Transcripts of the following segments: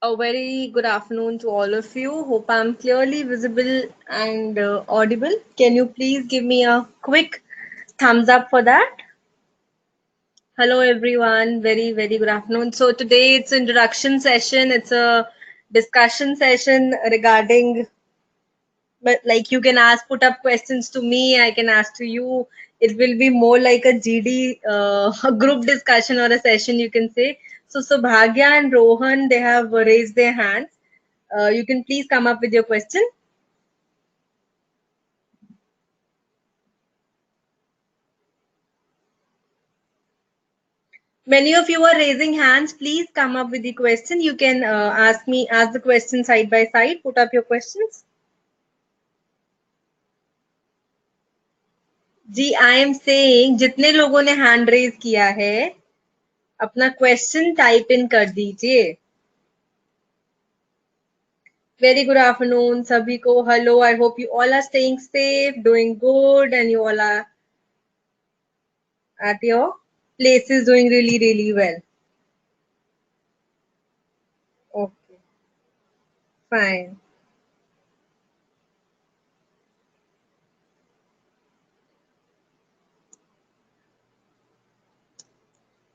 A very good afternoon to all of you. Hope I'm clearly visible and audible. Can you please give me a quick thumbs up for that? Hello, everyone. Very good afternoon. So today it's introduction session. It's a discussion session regarding, but like you can ask, put up questions to me. I can ask to you. It will be more like a GD, a group discussion or a session, you can say. So Subhagya and Rohan, they have raised their hands. You can please come up with your question. Many of you are raising hands. Please come up with the question. You can ask the question side by side. Put up your questions. Ji, I am saying जितने लोगों ने hand raise किया है, अपना question type in कर दीजिए. Very good afternoon, सभी को. Hello, I hope you all are staying safe, doing good, and you all are at your places doing really well. Okay, fine.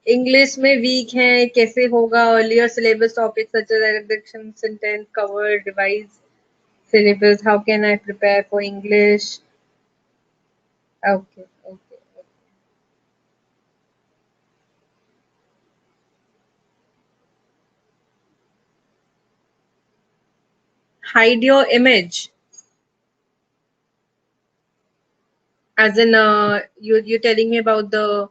English में weak हैं, कैसे होगा? Earlier syllabus topic such as addiction, sentence cover, revise syllabus. How can I prepare for English? Okay. Hide your image, as in you're telling me about the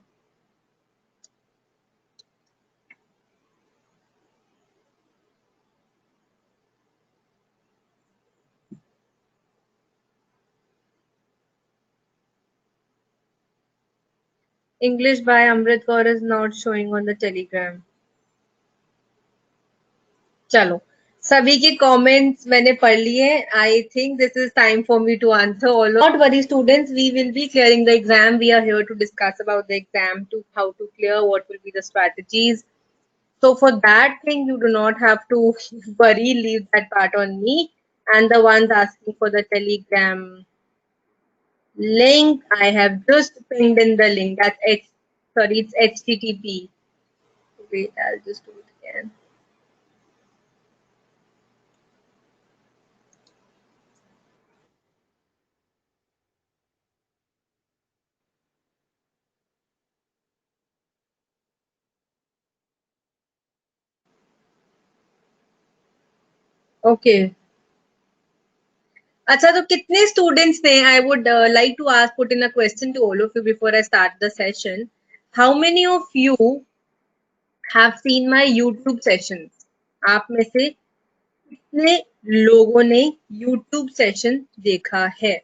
English by Amrit Kaur is not showing on the Telegram. चलो, सभी के comments मैंने पढ़ लिए. I think this is time for me to answer all. Not worry, students. We will be clearing the exam. We are here to discuss about the exam, to how to clear, what will be the strategies. So for that thing, you do not have to worry. Leave that part on me. And the ones asking for the Telegram link, I have just pinged in the link. That's it's HTTP. Wait, I'll just do it again. Okay. अच्छा, तो कितने students ने? I would like to put in a question to all of you before I start the session. How many of you have seen my YouTube sessions? आप में से कितने लोगों ने YouTube session देखा है?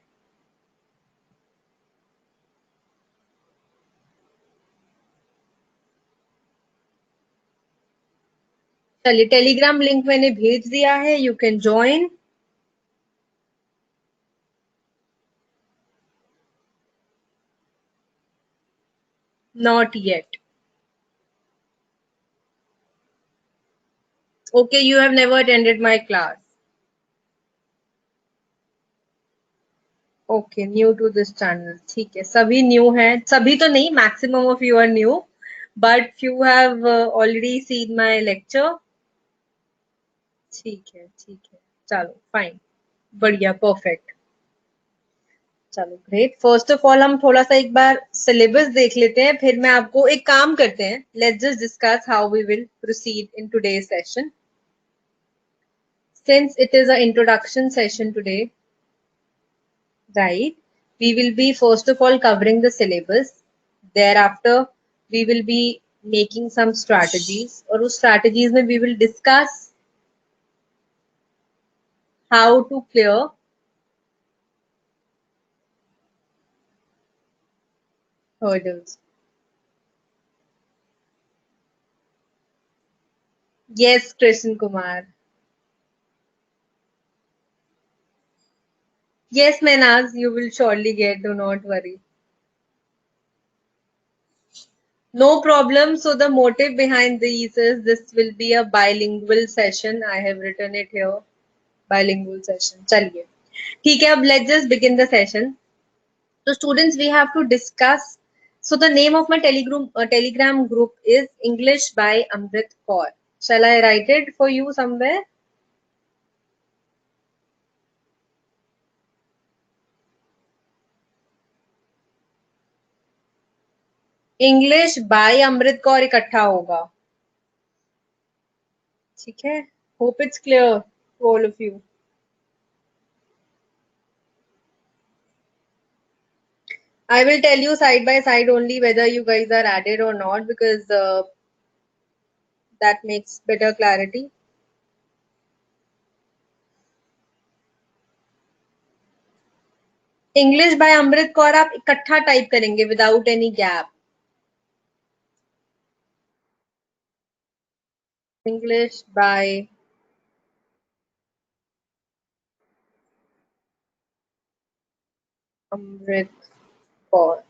चलिए, टेलीग्राम लिंक मैंने भेज दिया है. You can join. Not yet. Okay, you have never attended my class. Okay, new to this channel. ठीक है, सभी new हैं. सभी तो नहीं, maximum of you are new, but few have already seen my lecture. ठीक है. चलो, fine. बढ़िया, perfect. चलो, great. First of all, हम थोड़ा सा एक बार syllabus देख लेते हैं, फिर मैं आपको एक काम करते हैं. Let's just discuss how we will proceed in today's session. Since it is an introduction session today, right? We will be first of all covering the syllabus. Thereafter, we will be making some strategies, और उस strategies में we will discuss how to clear hurdles. Yes, Krishnan Kumar. Yes, Menaz, you will surely get. Do not worry. No problem. So the motive behind these is this will be a bilingual session. I have written it here. Bilingual session. चलिए ठीक है अब let's just begin the session. So students we have to discuss. So the name of my telegram group is English by Amrit Kaur. Shall I write it for you somewhere? English by Amrit Kaur इकट्ठा होगा ठीक है hope it's clear to all of you I will tell you side by side only whether you guys are added or not because that makes better clarity. English by Amrit Kaur आप इकट्ठा type करेंगे without any gap English by Amrit Kaur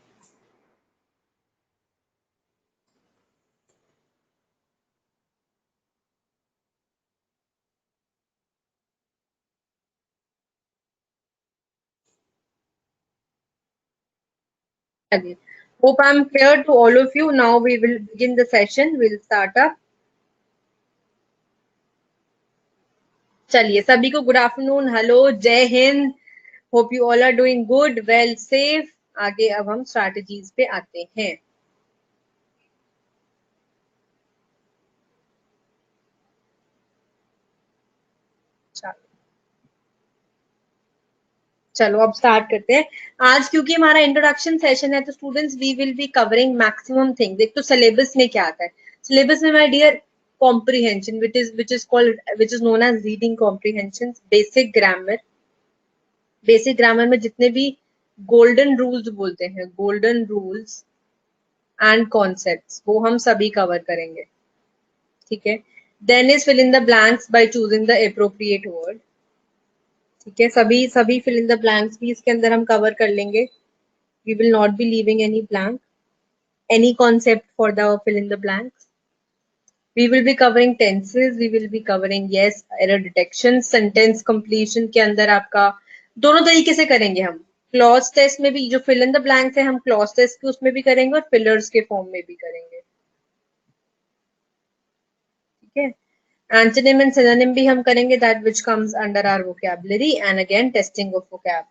चलिए hope I'm clear to all of you. Now we will begin the session. We'll start up. चलिए सभी को good afternoon hello Jai Hind hope you all are doing good well safe आगे अब हम strategies पे आते हैं चलो अब स्टार्ट करते हैं आज क्योंकि हमारा इंट्रोडक्शन सेशन है तो students we will be covering maximum things एक तो सिलेबस में क्या आता है सिलेबस में my dear comprehension which is known as reading comprehension basic grammar में जितने भी गोल्डन रूल्स बोलते हैं गोल्डन रूल्स एंड कॉन्सेप्ट्स वो हम सभी कवर करेंगे ठीक है then is fill in the blanks by choosing the appropriate word ठीक है सभी सभी फिल इन द ब्लैंक्स भी इसके अंदर हम कवर कर लेंगे we will not be leaving any blank any concept for the fill in the blanks we will be covering tenses we will be covering yes error detection sentence completion के अंदर आपका दोनों तरीके से करेंगे हम क्लॉज टेस्ट में भी जो फिल इन द ब्लैंक्स है हम क्लॉज टेस्ट के उसमें भी करेंगे और फिलर्स के फॉर्म में भी करेंगे ठीक है एंटोनिम एंड सिनोनिम भी हम करेंगे that which comes under our vocabulary and again testing of vocab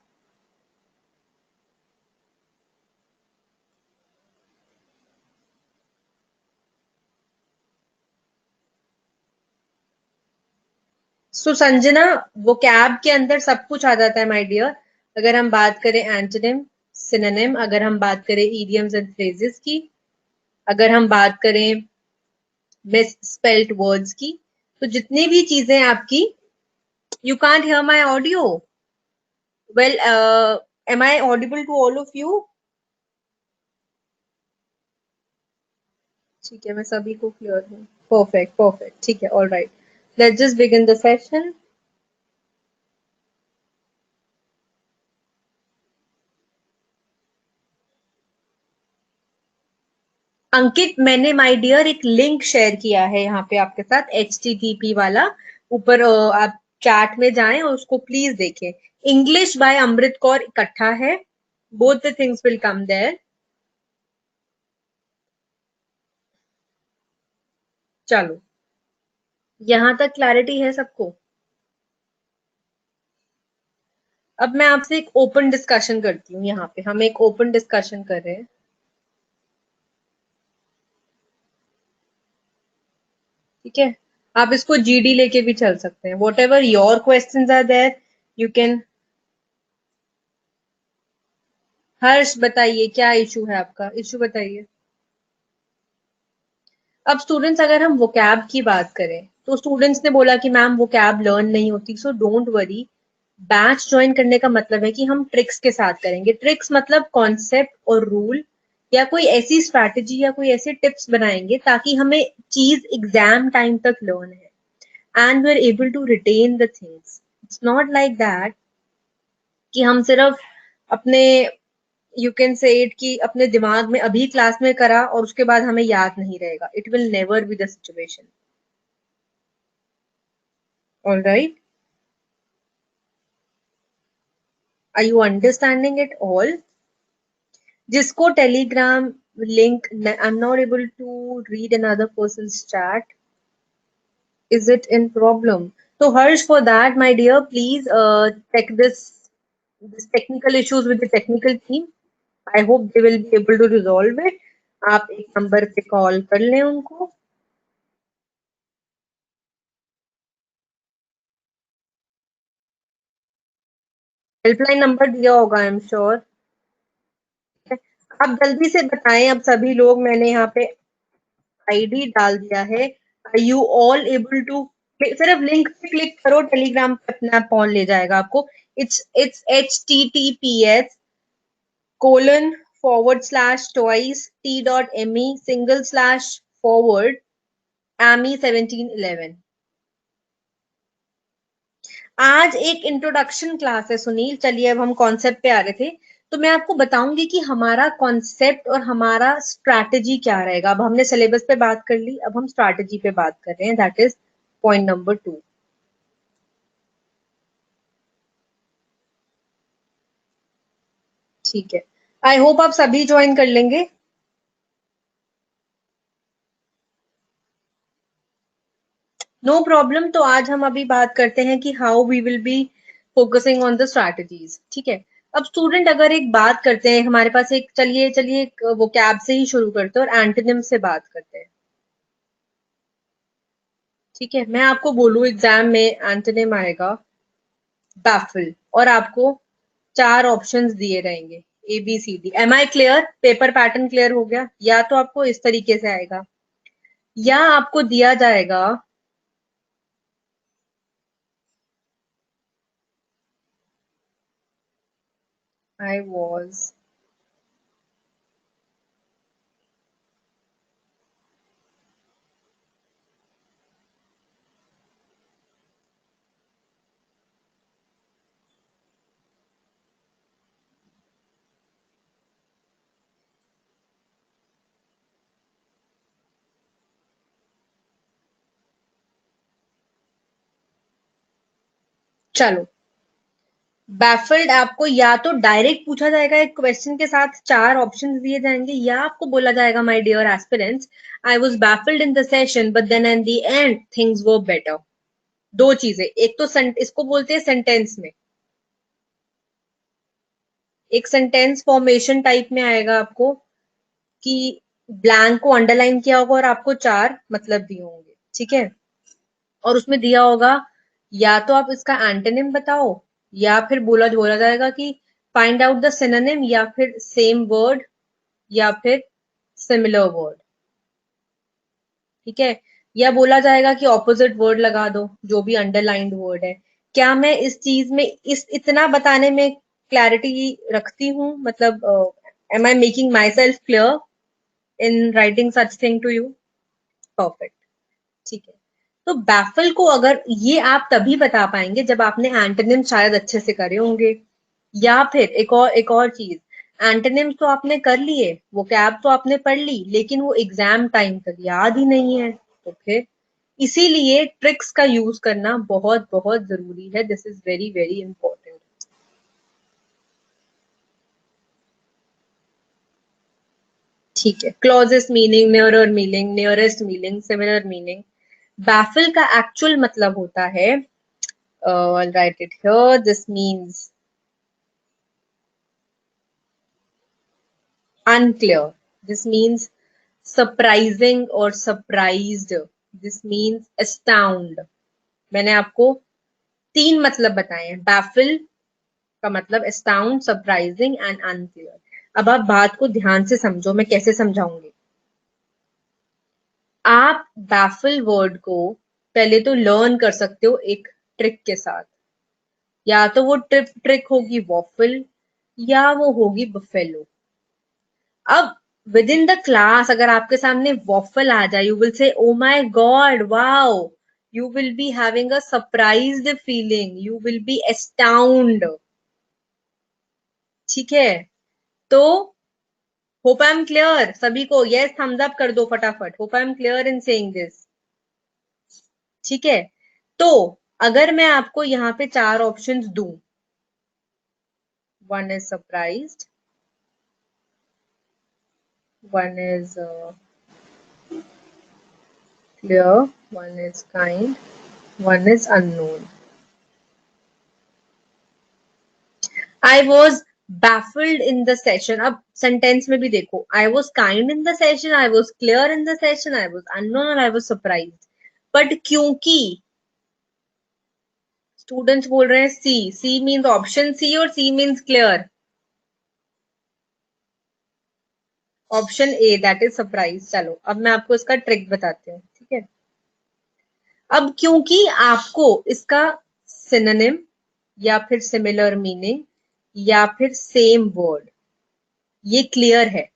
so Sanjana vocab के अंदर सब कुछ आ जाता है माय डियर अगर हम बात करें एंटोनिम सिनोनिम अगर हम बात करें इडियम्स एंड फ्रेजेस की अगर हम बात करें मिस स्पेल्ड वर्ड्स की तो जितनी भी चीजें आपकी you can't hear my audio well am I audible to all of you ठीक है मैं सभी को क्लियर हूँ परफेक्ट परफेक्ट ठीक है all right let's just begin the session Ankit मैंने माय डियर एक लिंक शेयर किया है यहाँ पे आपके साथ HTTP वाला ऊपर आप चैट में जाएं और उसको प्लीज देखें इंग्लिश बाय अमृत कौर इकट्ठा है both the things will come there चलो यहाँ तक क्लैरिटी है सबको अब मैं आपसे एक ओपन डिस्कशन करती हूँ यहाँ पे हम एक ओपन डिस्कशन कर रहे हैं ठीक है आप इसको GD लेके भी चल सकते हैं whatever your question are there you can Harsh बताइए क्या इशू है आपका इशू बताइए अब स्टूडेंट्स अगर हम वोकैब की बात करें तो स्टूडेंट्स ने बोला कि मैम वोकैब लर्न नहीं होती so don't worry batch join करने का मतलब है कि हम ट्रिक्स के साथ करेंगे ट्रिक्स मतलब कॉन्सेप्ट और रूल या कोई ऐसी स्ट्रैटेजी या कोई ऐसे टिप्स बनाएंगे ताकि हमें चीज एग्जाम टाइम तक लर्न है and we are able to retain the things it's not like that कि हम सिर्फ अपने यू कैन से इट कि अपने दिमाग में अभी क्लास में करा और उसके बाद हमें याद नहीं रहेगा. It will never be the situation. All right. Are you understanding it all? जिसको Telegram link, I am not able to read another person's chat. Is it in problem? So Harsh, for that, my dear, please check this technical issues with the technical team. I hope they will be able to resolve it. आप एक number पे call कर लें उनको. Helpline number दिया होगा, I am sure. आप जल्दी से बताएं. अब सभी लोग, मैंने यहाँ पे आईडी डाल दिया है. Are you all able to? सिर्फ लिंक पे क्लिक करो, टेलीग्राम पे अपना फोन ले जाएगा आपको. It's https colon forward slash twice t.me single slash forward AMI 1711. आज एक इंट्रोडक्शन क्लास है सुनील. चलिए, अब हम कॉन्सेप्ट पे आ रहे थे. तो मैं आपको बताऊंगी कि हमारा कॉन्सेप्ट और हमारा स्ट्रैटेजी क्या रहेगा. अब हमने सिलेबस पे बात कर ली, अब हम स्ट्रैटेजी पे बात कर रहे हैं. That is point number 2. ठीक है. आई होप आप सभी ज्वाइन कर लेंगे. No problem. तो आज हम अभी बात करते हैं कि how we will be focusing on the strategies. ठीक है. अब स्टूडेंट, अगर एक बात करते हैं, हमारे पास एक, चलिए चलिए एक वो कैब से ही शुरू करते हैं और एंटोनिम से बात करते हैं. ठीक है. मैं आपको बोलूं एग्जाम में एंटोनिम आएगा बैफल, और आपको 4 ऑप्शंस दिए रहेंगे, ABCD. Am I clear? Paper pattern clear हो गया? या तो आपको इस तरीके से आएगा, या आपको दिया जाएगा आई वॉज. चलो, बैफल्ड आपको या तो डायरेक्ट पूछा जाएगा एक क्वेश्चन के साथ, 4 ऑप्शंस दिए जाएंगे, या आपको बोला जाएगा my dear aspirants, I was baffled in the session but then at the end things were better. दो चीजें. एक तो इसको बोलते हैं सेंटेंस में, एक सेंटेंस फॉर्मेशन टाइप में आएगा आपको कि ब्लैंक को अंडरलाइन किया होगा और आपको 4 मतलब दिए होंगे. ठीक है. और उसमें दिया होगा, या तो आप इसका एंटोनिम बताओ, या फिर बोला बोला जाएगा कि फाइंड आउट द सिनोनिम, या फिर सेम वर्ड, या फिर सिमिलर वर्ड. ठीक है. या बोला जाएगा कि ऑपोजिट वर्ड लगा दो, जो भी अंडरलाइंड वर्ड है. क्या मैं इस चीज में, इस इतना बताने में क्लैरिटी रखती हूँ? मतलब, am I making myself clear in writing such thing to you? Perfect. ठीक है. तो बैफल को, अगर ये आप तभी बता पाएंगे जब आपने एंटोनिम शायद अच्छे से करे होंगे. या फिर एक और चीज, एंटोनिम्स तो आपने कर लिए, वो कैब तो आपने पढ़ ली, लेकिन वो एग्जाम टाइम तक याद ही नहीं है, तो फिर इसीलिए ट्रिक्स का यूज करना बहुत बहुत जरूरी है. This is very very important. ठीक है. Closest meaning, nearer meaning, nearest meaning, similar meaning. Baffle का एक्चुअल मतलब होता है, I'll write it here. This means unclear. This means surprising or surprised. This means astound. मैंने आपको 3 मतलब बताए हैं. baffle का मतलब astound, surprising and unclear. अब आप बात को ध्यान से समझो, मैं कैसे समझाऊंगी. आप baffle वर्ड को पहले तो लर्न कर सकते हो एक ट्रिक के साथ. या तो वो ट्रिक होगी वॉफल, या वो होगी बफेलो. अब विद इन द क्लास अगर आपके सामने वॉफल आ जाए, you will say oh my God, wow. You will be having a surprised feeling, you will be एस्टाउंड. ठीक है. तो होप आई एम क्लियर सभी को, यस थम्स अप कर दो फटाफट, hope I am clear in saying this. ठीक है, तो अगर मैं आपको यहाँ पे चार ऑप्शंस दूं, one is surprised, one is clear, one is kind, one is unknown. I was baffled in the session. अब sentence में भी देखो, I was kind in the session, I was clear in the session, I was unknown और I was surprised. But क्योंकि students बोल रहे हैं C, C means option C और C means clear, option A that is surprise. चलो अब मैं आपको इसका ट्रिक बताती हूँ, ठीक है। अब क्योंकि आपको इसका सिनोनिम या फिर सिमिलर मीनिंग या फिर सेम वर्ड ये क्लियर है,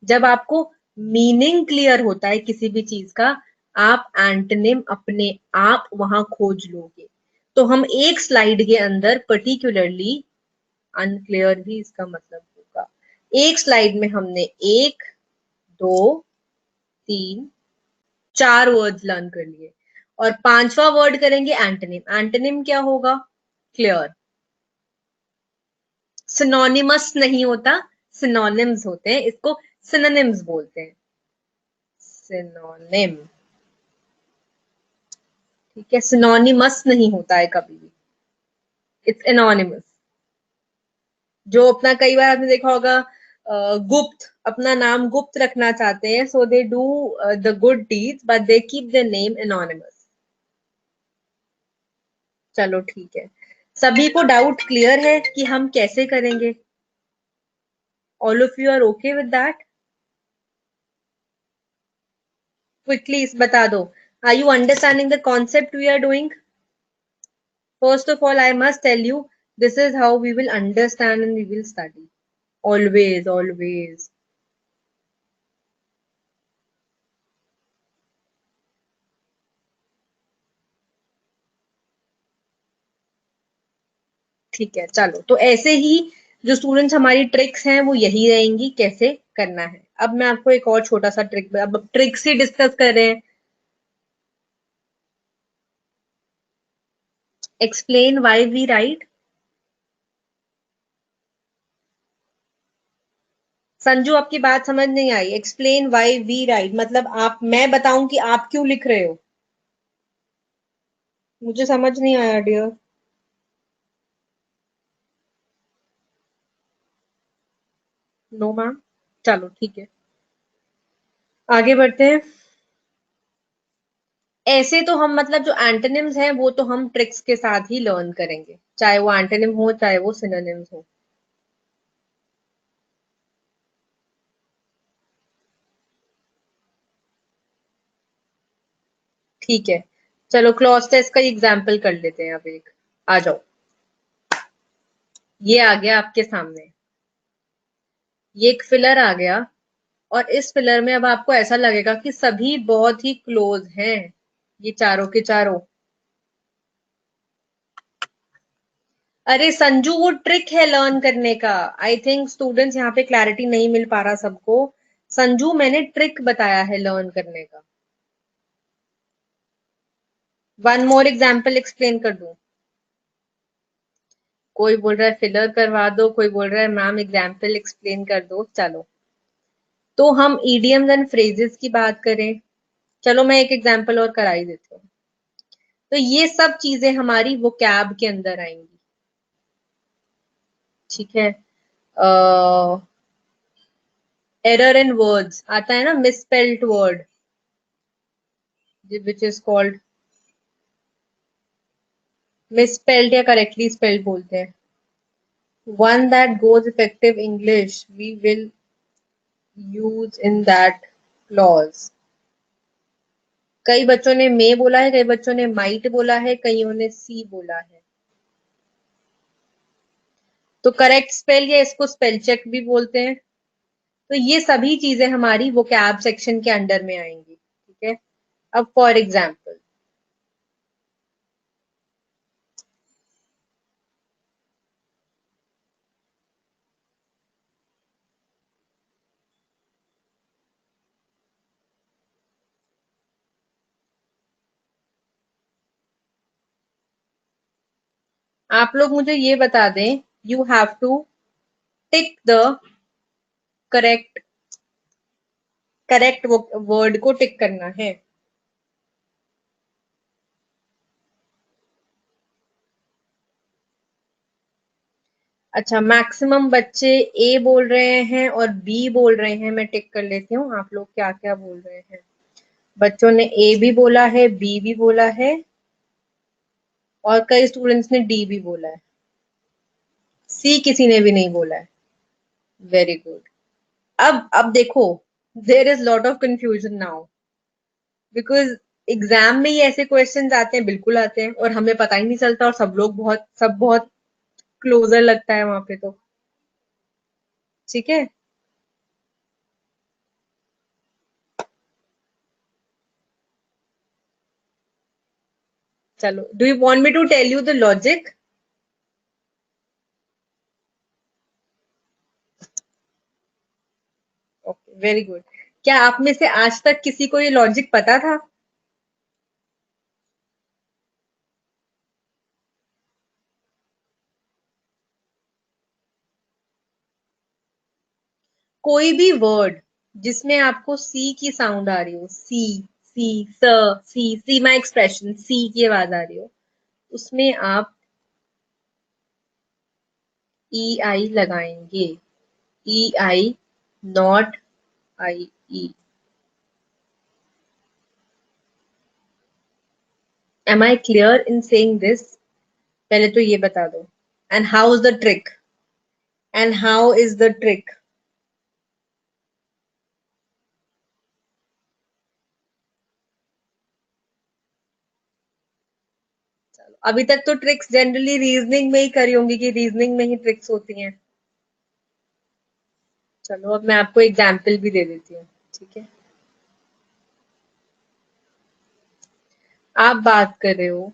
जब आपको मीनिंग क्लियर होता है किसी भी चीज का, आप एंटोनिम अपने आप वहां खोज लोगे। तो हम एक स्लाइड के अंदर पर्टिकुलरली, अनक्लियर भी इसका मतलब होगा, एक स्लाइड में हमने एक, दो, तीन, चार वर्ड्स लर्न कर लिए और पांचवा वर्ड करेंगे एंटोनिम। एंटोनिम क्या होगा? क्लियर। सिनोनिमस नहीं होता, सिनोनिम्स होते हैं, इसको सिनोनिम्स बोलते हैं, सिनोनिम। ठीक है, सिनोनिमस नहीं होता है कभी भी, इट्स एनोनिमस। जो अपना, कई बार आपने देखा होगा गुप्त, अपना नाम गुप्त रखना चाहते हैं, so they do the good deeds but they keep their name anonymous. चलो ठीक है, सभी को डाउट क्लियर है कि हम कैसे करेंगे? All of you are okay with that? Quickly इस बता दो, are you understanding the concept we are doing? First of all, I must tell you, this is how we will understand and we will study. Always, always. ठीक है, चलो तो ऐसे ही जो students हमारी ट्रिक्स हैं वो यही रहेंगी, कैसे करना है। अब मैं आपको एक और छोटा सा ट्रिक, अब ट्रिक्स ही डिस्कस कर रहे हैं। Explain why we write. Sanju आपकी बात समझ नहीं आई, एक्सप्लेन व्हाई वी राइट मतलब आप, मैं बताऊं कि आप क्यों लिख रहे हो? मुझे समझ नहीं आया डियर। No ma'am. चलो ठीक है, आगे बढ़ते हैं। ऐसे तो हम मतलब जो एंटोनिम्स हैं वो तो हम ट्रिक्स के साथ ही लर्न करेंगे, चाहे वो एंटोनिम हो चाहे वो सिनोनिम्स हो। ठीक है, चलो क्लॉज टेस्ट का एग्जांपल कर लेते हैं। अब एक आ जाओ, ये आ गया आपके सामने, ये एक फिलर आ गया और इस फिलर में अब आपको ऐसा लगेगा कि सभी बहुत ही क्लोज हैं, ये चारों के चारों। अरे संजू वो ट्रिक है लर्न करने का, आई थिंक स्टूडेंट्स यहाँ पे क्लैरिटी नहीं मिल पा रहा सबको। संजू मैंने ट्रिक बताया है लर्न करने का। वन मोर एग्जाम्पल एक्सप्लेन कर दूं? कोई बोल रहा है फिलर करवा दो, कोई बोल रहा है मैम एग्जाम्पल एक्सप्लेन कर दो। चलो तो हम ईडियम्स एंड फ्रेजेस की बात करें, चलो मैं एक एग्जाम्पल और करा ही देती हूँ। तो ये सब चीजें हमारी वोकैब के अंदर आएंगी, ठीक है। एरर इन वर्ड्स आता है ना, misspelled word which is called misspelled या करेक्टली स्पेल्ड बोलते हैं। One that goes effective English we will use in that clause. कई बच्चों ने मे बोला है, कई बच्चों ने माइट बोला है, कईयों ने सी बोला है। तो करेक्ट स्पेल या इसको स्पेल चेक भी बोलते हैं। तो ये सभी चीजें हमारी वोकैब सेक्शन के अंडर में आएंगी, ठीक है। अब फॉर एग्जाम्पल, आप लोग मुझे ये बता दें, you have to tick the correct correct word को टिक करना है। अच्छा, मैक्सिमम बच्चे ए बोल रहे हैं और बी बोल रहे हैं। मैं टिक कर लेती हूँ आप लोग क्या क्या बोल रहे हैं। बच्चों ने ए भी बोला है, बी भी बोला है, और कई स्टूडेंट्स ने डी भी बोला है। सी किसी ने भी नहीं बोला है। Very good. अब देखो, there is lot of confusion now, because exam में ही ऐसे क्वेश्चंस आते हैं, बिल्कुल आते हैं, और हमें पता ही नहीं चलता, और सब बहुत क्लोजर लगता है वहां पे तो। ठीक है, चलो, do you want me to tell you the logic? Okay, very good. क्या आप में से आज तक किसी को ये लॉजिक पता था? कोई भी वर्ड जिसमें आपको सी की साउंड आ रही हो, सी, सी, सी माई एक्सप्रेशन, सी की आवाज आ रही हो, उसमें आप ई आई लगाएंगे। E I, not I E. Am I clear in saying this? पहले तो ये बता दो। And how is the trick? And how is the trick? अभी तक तो ट्रिक्स जनरली रीजनिंग में ही करी होंगी, कि रीजनिंग में ही ट्रिक्स होती हैं। चलो, अब मैं आपको एग्जाम्पल भी दे देती हूँ। ठीक है, आप बात कर रहे हो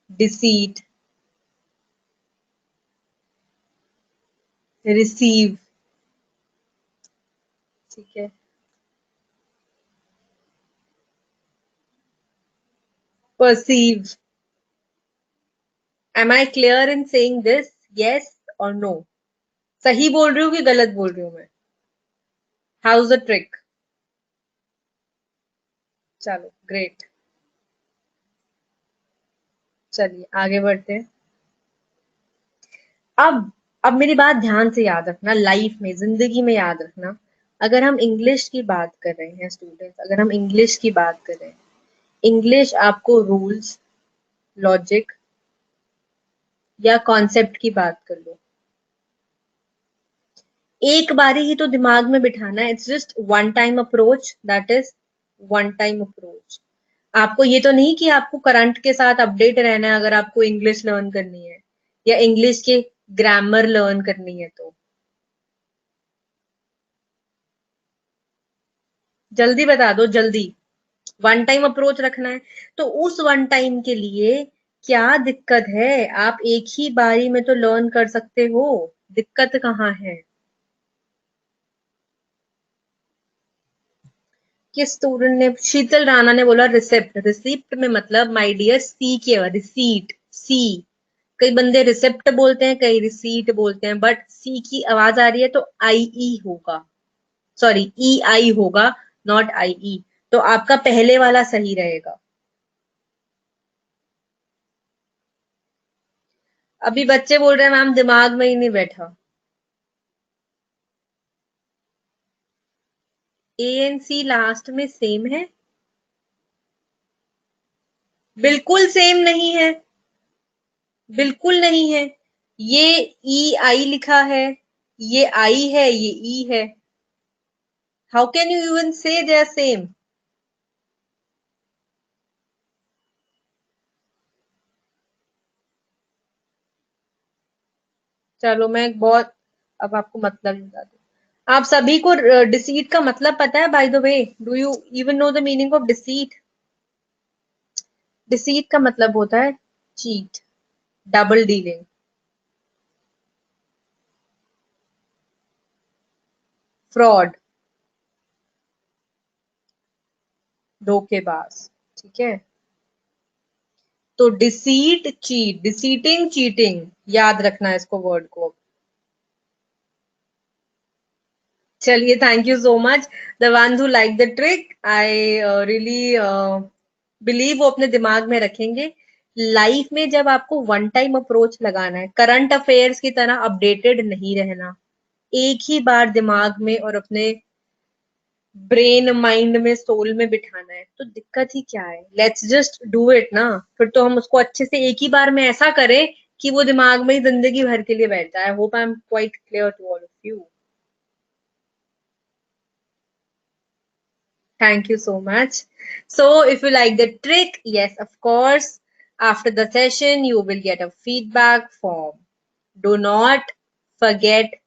डिसीट, रिसीव, ठीक है, perceive. Am I clear in saying this? Yes और नो? सही बोल रही हूँ कि गलत बोल रही हूँ मैं? How is the trick? चलो, ग्रेट। चलिए आगे बढ़ते हैं। अब अब मेरी बात ध्यान से याद रखना, लाइफ में, जिंदगी में याद रखना। अगर हम इंग्लिश की बात कर रहे हैं स्टूडेंट्स, अगर हम इंग्लिश की बात कर रहे हैं, इंग्लिश आपको रूल्स, लॉजिक या कॉन्सेप्ट की बात कर लो, एक बारी ही तो दिमाग में बिठाना है। It's just one time approach, that is one time approach. आपको ये तो नहीं कि आपको करंट के साथ अपडेट रहना है अगर आपको इंग्लिश लर्न करनी है, या इंग्लिश के ग्रामर लर्न करनी है तो। जल्दी बता दो, जल्दी। वन टाइम अप्रोच रखना है, तो उस वन टाइम के लिए क्या दिक्कत है? आप एक ही बारी में तो लर्न कर सकते हो, दिक्कत कहाँ है? किस स्टूडेंट ने? शीतल राणा ने बोला रिसिप्ट। रिसिप्ट में मतलब माय डियर सी की आवाज, रिसीट, सी। कई बंदे रिसिप्ट बोलते हैं, कई रिसीट बोलते हैं, बट सी की आवाज आ रही है तो आई ई होगा, सॉरी ई आई होगा, नॉट आई ई। तो आपका पहले वाला सही रहेगा। अभी बच्चे बोल रहे हैं मैम दिमाग में ही नहीं बैठा। ए एन सी लास्ट में सेम है? बिल्कुल सेम नहीं है, बिल्कुल नहीं है। ये ई आई लिखा है, ये आई है, ये ई है। हाउ कैन यू इवन से दे आर सेम? चलो, मैं एक बहुत, अब आपको मतलब ही बता दूं। आप सभी को डिसीट का मतलब पता है? Bye the way, do you even know the meaning of deceit? Deceit का मतलब होता है चीट, डबल डीलिंग, फ्रॉड, धोखेबाज। ठीक है, तो डिसीट चीट, डिसीटिंग चीटिंग, याद रखना इसको, वर्ड को। चलिए, thank you so much the one who like the trick. I really believe वो अपने दिमाग में रखेंगे। लाइफ में जब आपको वन टाइम अप्रोच लगाना है, करंट अफेयर्स की तरह अपडेटेड नहीं रहना, एक ही बार दिमाग में और अपने ब्रेन माइंड में सोल में बिठाना है, तो दिक्कत ही क्या है? लेट्स जस्ट डू इट ना। फिर तो हम उसको अच्छे से एक ही बार में ऐसा करें कि वो दिमाग में ही जिंदगी भर के लिए बैठ जाए। I hope I am quite clear to all of you. Thank you so much. So, if you like the trick, yes, of course, after the session, you will get a feedback form. Do not forget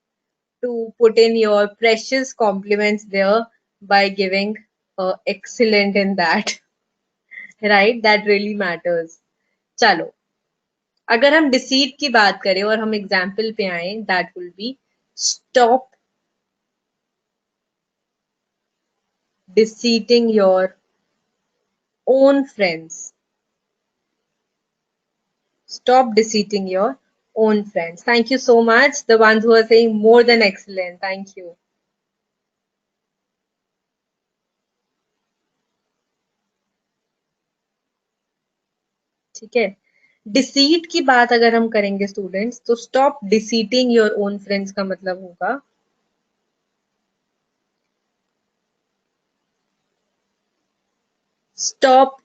to put in your precious compliments there by giving excellent in that, right? That really matters. चलो, अगर हम deceit की बात करें और हम example पे आए, that will be stop deceiving your own friends. Stop deceiving your own friends. Thank you so much. The ones who are saying more than excellent. Thank you. ठीक है, डिसीट की बात अगर हम करेंगे स्टूडेंट्स, तो स्टॉप डिसीटिंग योर ओन फ्रेंड्स का मतलब होगा stop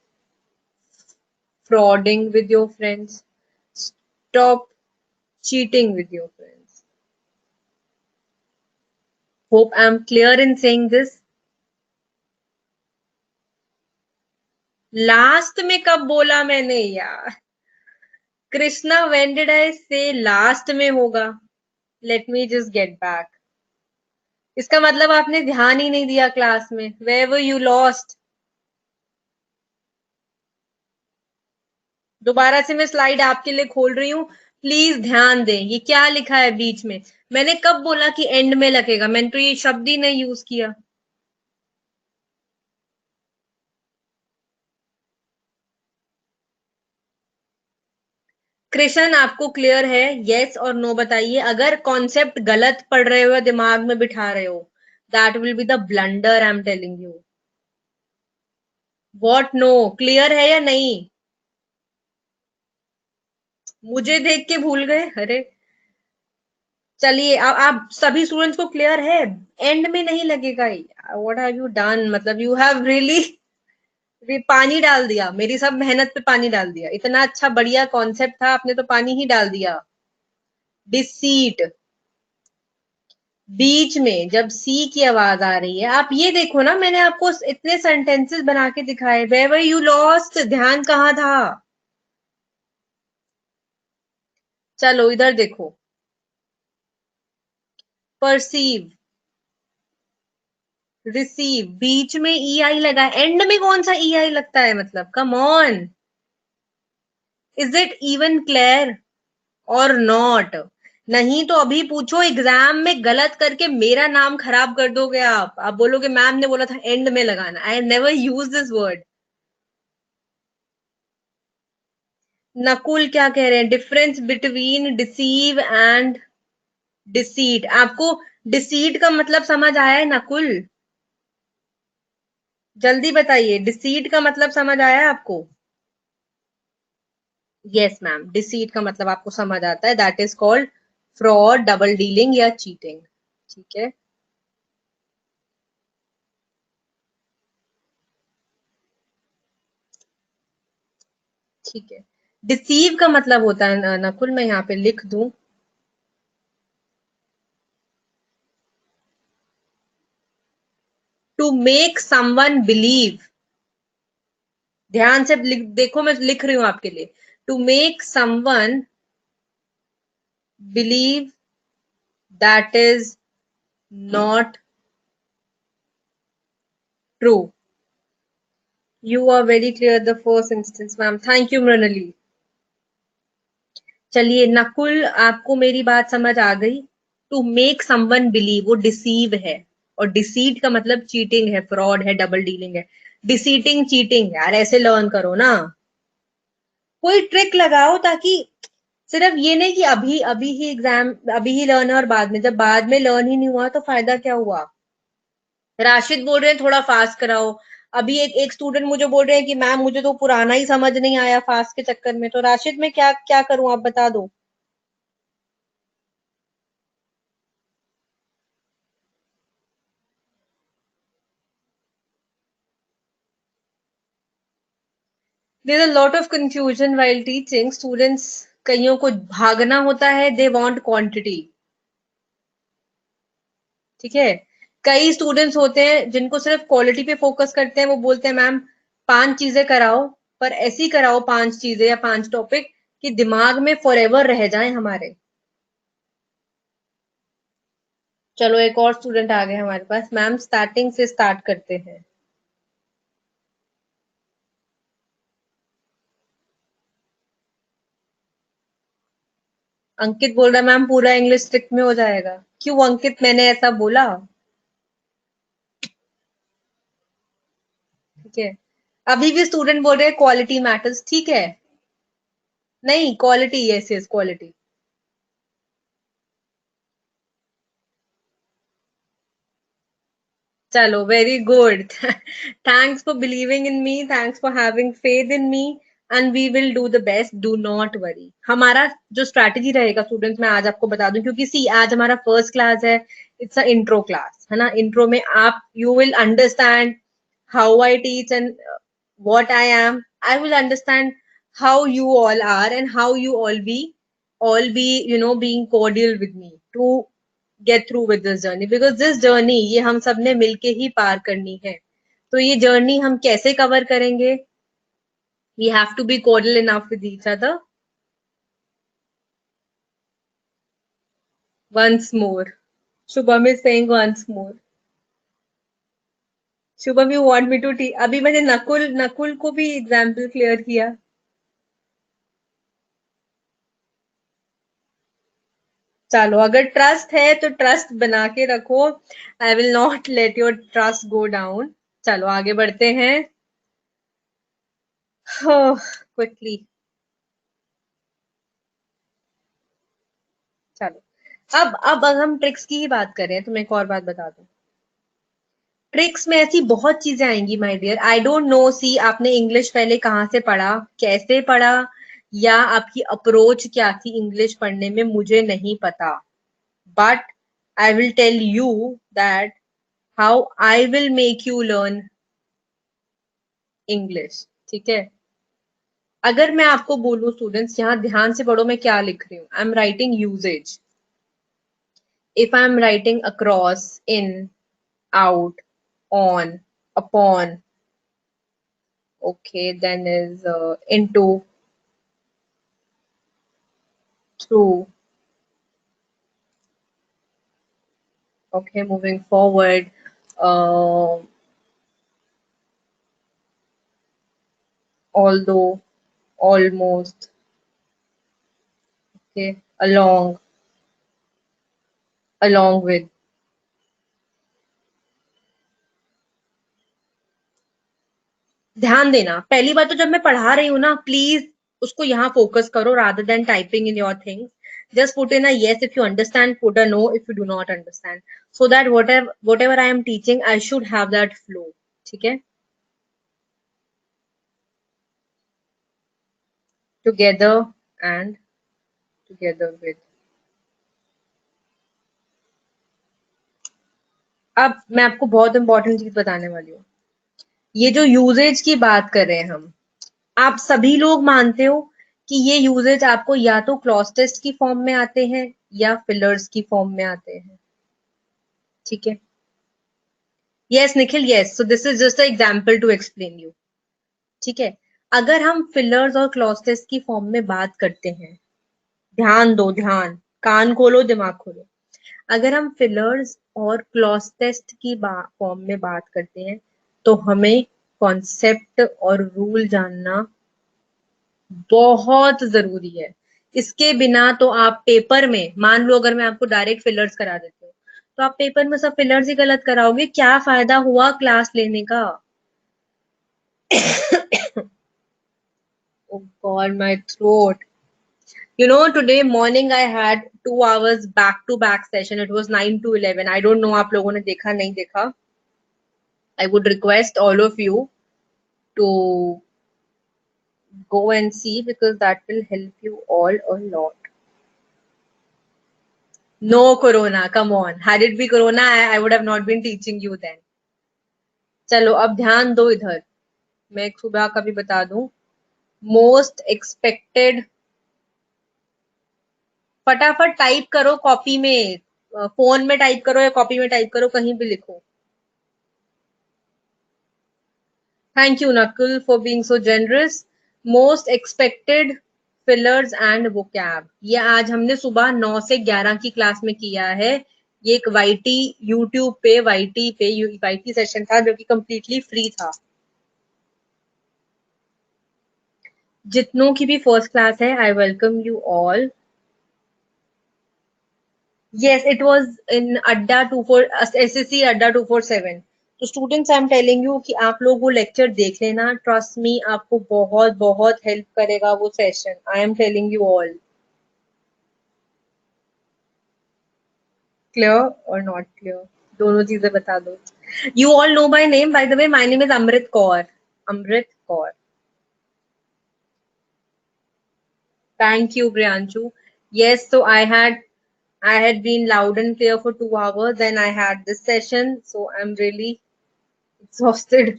frauding with your friends, stop cheating with your friends. Hope I'm clear in saying this. Last में कब बोला मैंने यार? Krishna, when did I say last में होगा? Let me just get back. इसका मतलब आपने ध्यान ही नहीं दिया क्लास में। Where were you lost? दोबारा से मैं स्लाइड आपके लिए खोल रही हूँ, प्लीज ध्यान दें। ये क्या लिखा है बीच में? मैंने कब बोला कि एंड में लगेगा? मैंने तो ये शब्द ही नहीं यूज किया। कृष्ण, आपको क्लियर है? यस और नो बताइए। अगर कॉन्सेप्ट गलत पढ़ रहे हो, दिमाग में बिठा रहे हो, that will be the blunder I am telling you. What no? Clear है या नहीं? मुझे देख के भूल गए? अरे चलिए, आप सभी स्टूडेंट्स को क्लियर है? एंड में नहीं लगेगा। What have you done? मतलब यू हैव रियली पानी डाल दिया, मेरी सब मेहनत पे पानी डाल दिया। इतना अच्छा बढ़िया कॉन्सेप्ट था, आपने तो पानी ही डाल दिया। डिसीट, बीच में जब सी की आवाज आ रही है, आप ये देखो ना, मैंने आपको इतने सेंटेंसेस बना के दिखाए। Where were you lost? ध्यान कहाँ था? चलो इधर देखो, परसीव, रिसीव, बीच में ई आई लगा, एंड में कौन सा ई आई लगता है? मतलब come on, is it even clear और नॉट? नहीं तो अभी पूछो, एग्जाम में गलत करके मेरा नाम खराब कर दोगे आप बोलोगे मैम ने बोला था एंड में लगाना। I never use this word. Nakul क्या कह रहे हैं? Difference between deceive and deceit. आपको डिसीट का मतलब समझ आया है नकुल? जल्दी बताइए, डिसीट का मतलब समझ आया है आपको? यस मैम, डिसीट का मतलब आपको समझ आता है। That is called fraud, double dealing या चीटिंग। ठीक है, ठीक है। डिसीव का मतलब होता है नकुल, मैं यहाँ पे लिख दूं, टू मेक समवन बिलीव। ध्यान से देखो, मैं लिख रही हूं आपके लिए। To make someone believe that is not true. You are very clear the first instance ma'am. Thank you Mrinali. चलिए नकुल, आपको मेरी बात समझ आ गई? टू मेक समवन बिलीव, वो डिसीव है, और डिसीट का मतलब चीटिंग है, फ्रॉड है, डबल डीलिंग है। डिसीटिंग चीटिंग, यार ऐसे लर्न करो ना। कोई ट्रिक लगाओ ताकि सिर्फ ये नहीं कि अभी अभी ही एग्जाम, अभी ही लर्न है और बाद में, जब बाद में लर्न ही नहीं हुआ तो फायदा क्या हुआ। राशिद बोल रहे हैं थोड़ा फास्ट कराओ। अभी एक एक स्टूडेंट मुझे बोल रहे हैं कि मैम मुझे तो पुराना ही समझ नहीं आया फास्ट के चक्कर में, तो राशिद में क्या क्या करूं आप बता दो। There is a lot of confusion while teaching students. कईयों को भागना होता है, दे वांट क्वांटिटी। ठीक है। कई स्टूडेंट्स होते हैं जिनको सिर्फ क्वालिटी पे फोकस करते हैं, वो बोलते हैं मैम 5 चीजें कराओ, पर ऐसी कराओ 5 चीजें या 5 टॉपिक कि दिमाग में फॉरएवर रह जाए हमारे। चलो एक और स्टूडेंट आ गए हमारे पास। मैम स्टार्टिंग से स्टार्ट करते हैं। अंकित बोल रहा है मैम पूरा इंग्लिश स्ट्रिक्ट में हो जाएगा। क्यों अंकित, मैंने ऐसा बोला? ठीक है। अभी भी स्टूडेंट बोल रहे हैं क्वालिटी मैटर्स। ठीक है। नहीं, क्वालिटी, यस यस, क्वालिटी। चलो very good. Thanks for believing in me, thanks for having faith in me, and we will do the best, do not worry. हमारा जो स्ट्रैटेजी रहेगा स्टूडेंट्स, मैं आज आपको बता दूं, क्योंकि सी आज हमारा फर्स्ट क्लास है। इट्स अ इंट्रो क्लास है ना। इंट्रो में आप you will understand how I teach and what I am. I will understand how you all are and how you all be, you know, being cordial with me to get through with this journey, because this journey ये हम सब ने मिलके ही पार करनी है। तो ये journey हम कैसे कवर करेंगे? We have to be cordial enough with each other. Once more. Shubham is saying once more. Shubham you want me to tea, अभी मैंने नकुल नकुल को भी एग्जाम्पल क्लियर किया। चलो अगर ट्रस्ट है तो ट्रस्ट बना के रखो। I will not let your trust go down. चलो आगे बढ़ते हैं। क्विकली। चलो अब अगर हम ट्रिक्स की ही बात करें तो मैं एक और बात बता दूं। ट्रिक्स में ऐसी बहुत चीजें आएंगी my dear. I don't know see आपने इंग्लिश पहले कहाँ से पढ़ा, कैसे पढ़ा, या आपकी अप्रोच क्या थी इंग्लिश पढ़ने में, मुझे नहीं पता। But I will tell you that how I will make you learn English. ठीक है। अगर मैं आपको बोलूं स्टूडेंट्स, यहाँ ध्यान से पढ़ो मैं क्या लिख रही हूँ। I am writing usages. If I am writing across, in, out, on, upon, okay, then is into, through, okay, moving forward, uh, although, almost, okay, along with। ध्यान देना, पहली बात तो जब मैं पढ़ा रही हूँ ना, प्लीज उसको यहाँ फोकस करो rather than typing in your things. Just put in a yes if you understand, put a no if you do not understand, so that whatever I am teaching I should have that flow। ठीक है। together and together with। अब मैं आपको बहुत important चीज बताने वाली हूँ। ये जो यूजेज की बात कर रहे हैं हम, आप सभी लोग मानते हो कि ये यूजेज आपको या तो क्लॉज टेस्ट की फॉर्म में आते हैं या फिलर्स की फॉर्म में आते हैं। ठीक है। Yes Nikhil, yes, so this is just a example to explain you. ठीक है। अगर हम फिलर्स और क्लॉज टेस्ट की फॉर्म में बात करते हैं, ध्यान दो, ध्यान, कान खोलो, दिमाग खोलो। अगर हम फिलर्स और क्लॉज टेस्ट की फॉर्म में बात करते हैं, तो हमें कॉन्सेप्ट और रूल जानना बहुत जरूरी है। इसके बिना तो आप पेपर में, मान लो अगर मैं आपको डायरेक्ट फिलर्स करा देती हूँ, तो आप पेपर में सब फिलर्स ही गलत कराओगे, क्या फायदा हुआ क्लास लेने का। Oh God, my throat. You know, today morning I had 2 hours back-to-back session. It was 9 to 11. I don't know आप लोगों ने देखा नहीं देखा. I would request all of you to go and see because that will help you all a lot. No corona, come on. Had it be corona, I would have not been teaching you then. चलो अब ध्यान दो इधर. मैं एक सुबह का भी बता दूं. Most expected. फटाफट टाइप करो कॉपी में. फोन में टाइप करो या कॉपी में टाइप करो, कहीं भी लिखो. Thank you Nakul for being so generous. Most expected fillers and vocab. ये आज हमने सुबह 9 से 11 की क्लास में किया है. ये एक वाईटी यूट्यूब पे वाईटी सेशन था जो कि कंप्लीटली फ्री था. जितनों की भी फर्स्ट क्लास है, I welcome you all. Yes, it was in Adda 24 SSC Adda 247. तो students I am telling you कि आप लोग वो लेक्चर देख लेना. ट्रस्ट मी, आपको बहुत बहुत हेल्प करेगा वो session. I am telling you all. Clear और नॉट क्लियर, दोनों चीजें बता दो. You all know my name, by the way my name is Amrit Kaur. Amrit Kaur. Thank you, Priyanshu. Yes, so I had been loud and clear for 2 hours. Then I had this session, so I'm really exhausted.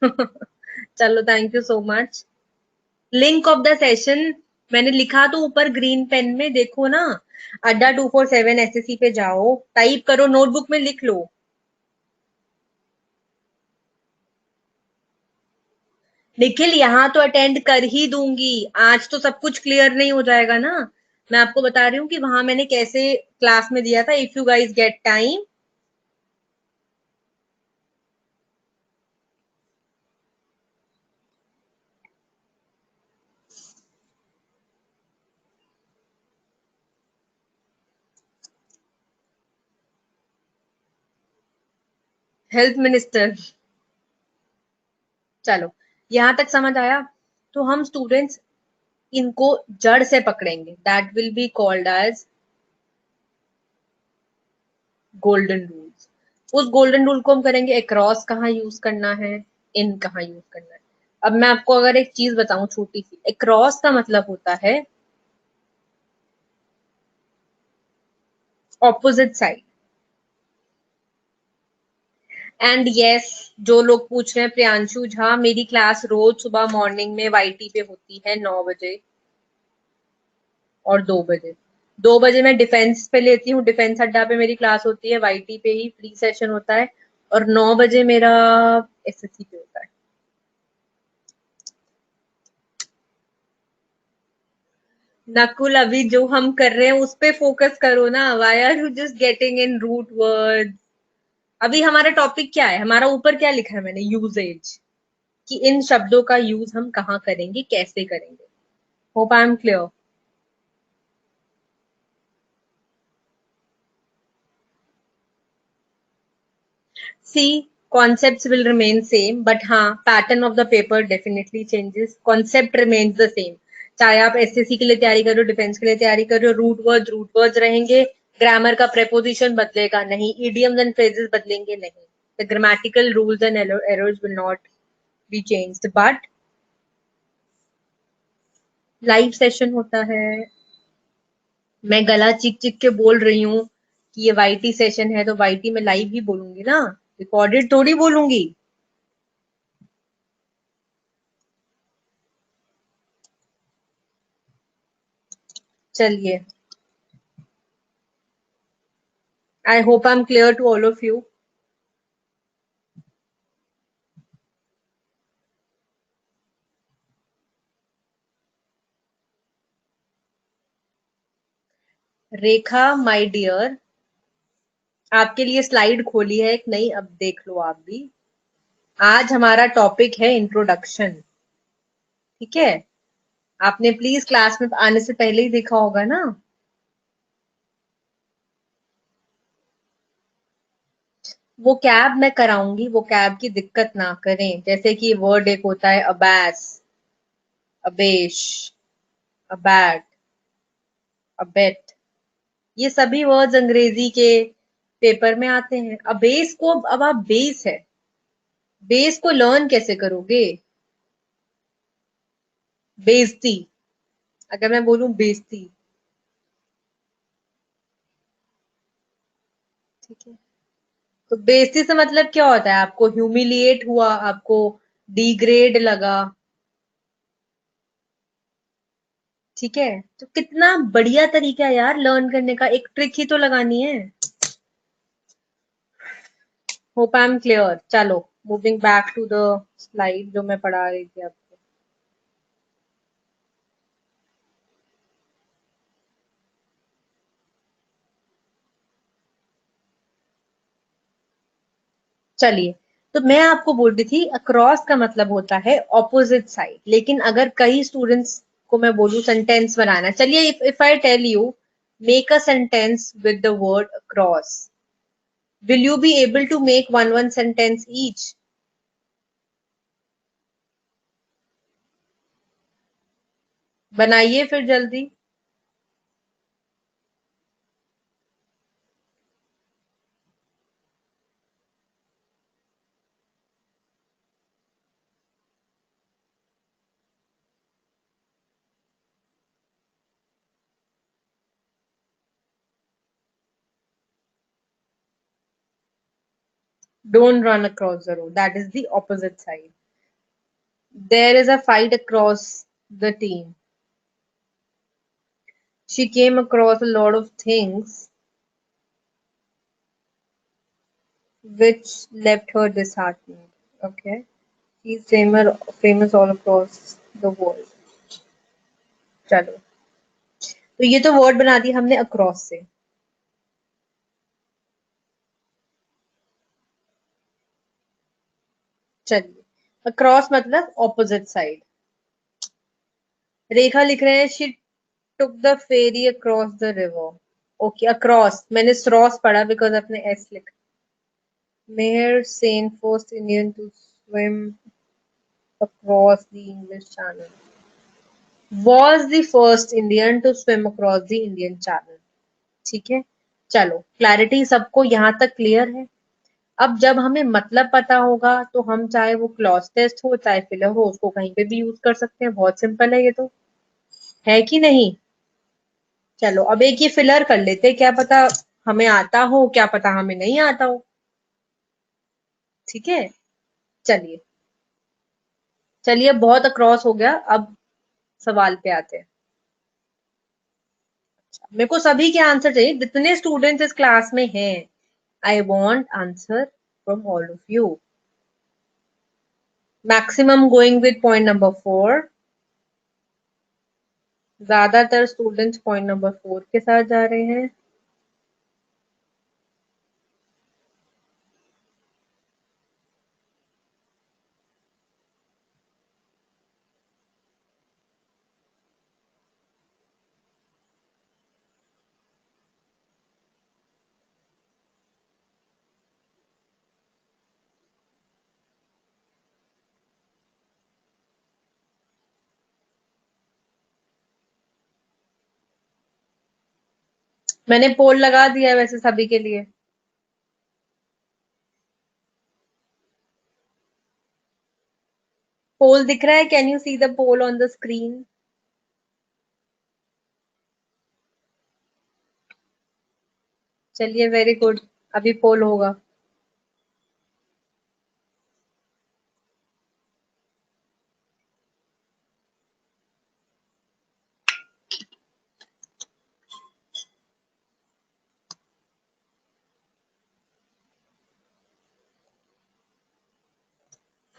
चलो, thank you so much. Link of the session मैंने लिखा तो ऊपर green pen में देखो ना. अड्डा 247 SSC पे जाओ, टाइप करो, नोटबुक में लिख लो. निखिल यहाँ तो अटेंड कर ही दूंगी. आज तो सब कुछ क्लियर नहीं हो जाएगा ना. मैं आपको बता रही हूँ कि वहां मैंने कैसे क्लास में दिया था. If you guys get time. Health minister. चलो, यहां तक समझ आया. तो हम स्टूडेंट्स इनको जड़ से पकड़ेंगे. That will be called as golden rules. उस गोल्डन रूल को हम करेंगे अक्रॉस कहाँ यूज करना है, इन कहाँ यूज करना है. अब मैं आपको अगर एक चीज बताऊं छोटी सी. अक्रॉस का मतलब होता है ऑपोजिट साइड. एंड यस, जो लोग पूछ रहे हैं, प्रियांशु झा, मेरी क्लास रोज सुबह मॉर्निंग में वाईटी पे होती है 9 बजे और 2 बजे. 2 बजे मैं डिफेंस पे लेती हूँ. डिफेंस अड्डा पे मेरी क्लास होती है. वाईटी पे ही फ्री सेशन होता है. और 9 बजे मेरा एसएससी पे होता है. नकुल, अभी जो हम कर रहे हैं उस पे फोकस करो ना. Why are you just getting in root words. अभी हमारा टॉपिक क्या है, हमारा ऊपर क्या लिखा है मैंने, यूजेज. कि इन शब्दों का यूज हम कहाँ करेंगे, कैसे करेंगे. Hope I am clear. See, concepts will remain same, but हाँ, pattern of the paper definitely changes. Concept remains the same. चाहे आप एसएससी के लिए तैयारी करो, डिफेंस के लिए तैयारी करो, रूट वर्ड्स रहेंगे. ग्रामर का प्रेपोजिशन बदलेगा नहीं. इडियम्स एंड फ्रेजेस बदलेंगे नहीं. The grammatical rules and errors will not be changed. But live session होता है. मैं गला चिक चिक के बोल रही हूँ कि ये वाईटी सेशन है, तो वाईटी में लाइव ही बोलूंगी ना. रिकॉर्डेड थोड़ी बोलूंगी. चलिए, I hope I'm clear to all of you. Rekha my dear, आपके लिए स्लाइड खोली है एक नई, अब देख लो आप भी. आज हमारा टॉपिक है इंट्रोडक्शन. ठीक है. आपने प्लीज क्लास में आने से पहले ही देखा होगा ना. वो कैब मैं कराऊंगी, वो कैब की दिक्कत ना करें। जैसे कि वर्ड एक होता है अबैस, अबेश, अबैट, अबेट, ये सभी वर्ड्स अंग्रेजी के पेपर में आते हैं। अबेस को अब आप बेस है, बेस को लर्न कैसे करोगे? बेइज्जती, अगर मैं बोलूं बेइज्जती, ठीक है। तो बेइज्जती से मतलब क्या होता है? आपको ह्यूमिलिएट हुआ, आपको डिग्रेड लगा, ठीक है। तो कितना बढ़िया तरीका है यार लर्न करने का, एक ट्रिक ही तो लगानी है। Hope I am clear. चलो, moving back to the slide जो मैं पढ़ा रही थी आपको। चलिए, तो मैं आपको बोल रही थी अक्रॉस का मतलब होता है ऑपोजिट साइड। लेकिन अगर कई स्टूडेंट्स को मैं बोलूं सेंटेंस बनाना, चलिए if I tell you make a sentence with the word across, will you be able to make one one sentence each? बनाइए फिर जल्दी। Don't run across the road. That is the opposite side. There is a fight across the team. She came across a lot of things which left her disheartened. Okay. She's famous all across the world. चलो, तो ये तो word बना दी हमने across से। चलिए, across मतलब opposite side. रेखा लिख रहे हैं she took the ferry across the river. Okay, across मैंने क्रॉस पढ़ा बिकॉज अपने एस लिखा। Mihir Sen first Indian to swim across the English Channel. Was the first Indian to swim across the Indian Channel. ठीक है। चलो, क्लैरिटी सबको यहाँ तक क्लियर है। अब जब हमें मतलब पता होगा तो हम चाहे वो क्लॉज टेस्ट हो चाहे फिलर हो, उसको कहीं पे भी यूज कर सकते हैं। बहुत सिंपल है ये तो, है कि नहीं? चलो, अब एक ये फिलर कर लेते हैं, क्या पता हमें आता हो, क्या पता हमें नहीं आता हो। ठीक है। चलिए, चलिए बहुत अक्रॉस हो गया, अब सवाल पे आते हैं। मेरे को सभी के आंसर चाहिए, जितने स्टूडेंट्स इस क्लास में हैं। I want answer from all of you. Maximum going with point number 4। ज्यादातर स्टूडेंट्स पॉइंट नंबर 4 के साथ जा रहे हैं। मैंने पोल लगा दिया है वैसे सभी के लिए। पोल दिख रहा है? Can you see the poll on the screen? चलिए, वेरी गुड। अभी पोल होगा।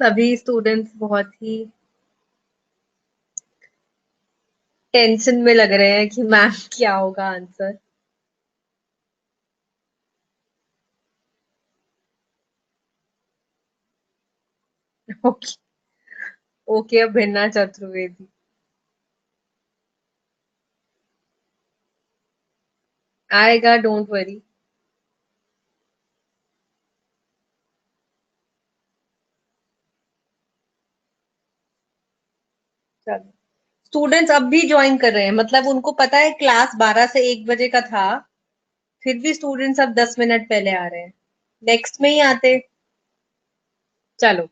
सभी स्टूडेंट्स बहुत ही टेंशन में लग रहे हैं कि मैम क्या होगा answer. Okay, okay, Abhinna Chaturvedi. आएगा, डोंट वरी। स्टूडेंट्स अब भी ज्वाइन कर रहे हैं, मतलब उनको पता है क्लास 12 से 1 बजे का था, फिर भी स्टूडेंट्स अब 10 मिनट पहले आ रहे हैं, नेक्स्ट में ही आते। चलो,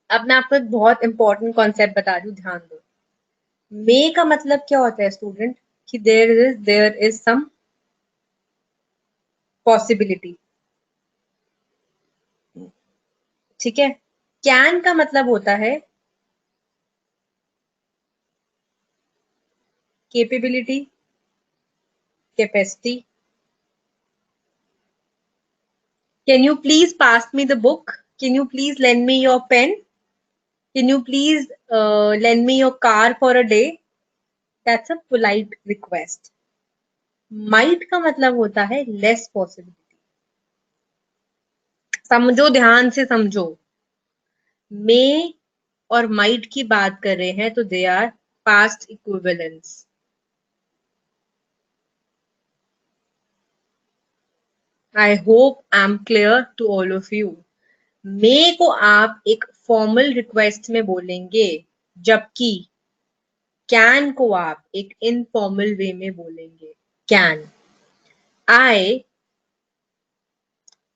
अब मैं आपको एक बहुत इंपॉर्टेंट कॉन्सेप्ट बता रही हूँ, ध्यान दो। मे का मतलब क्या होता है स्टूडेंट? कि देयर इज सम पॉसिबिलिटी, ठीक है। कैन का मतलब होता है capability, capacity. Can you please pass me the book? Can you please lend me your pen? Can you please lend me your car for a day? That's a polite request. Might का मतलब होता है less possibility. समझो, ध्यान से समझो। मे और might की बात कर रहे हैं तो they are past equivalence. I hope I am clear to all of you. May को आप एक फॉर्मल रिक्वेस्ट में बोलेंगे, जबकि कैन को आप एक इनफॉर्मल वे में बोलेंगे। Can, I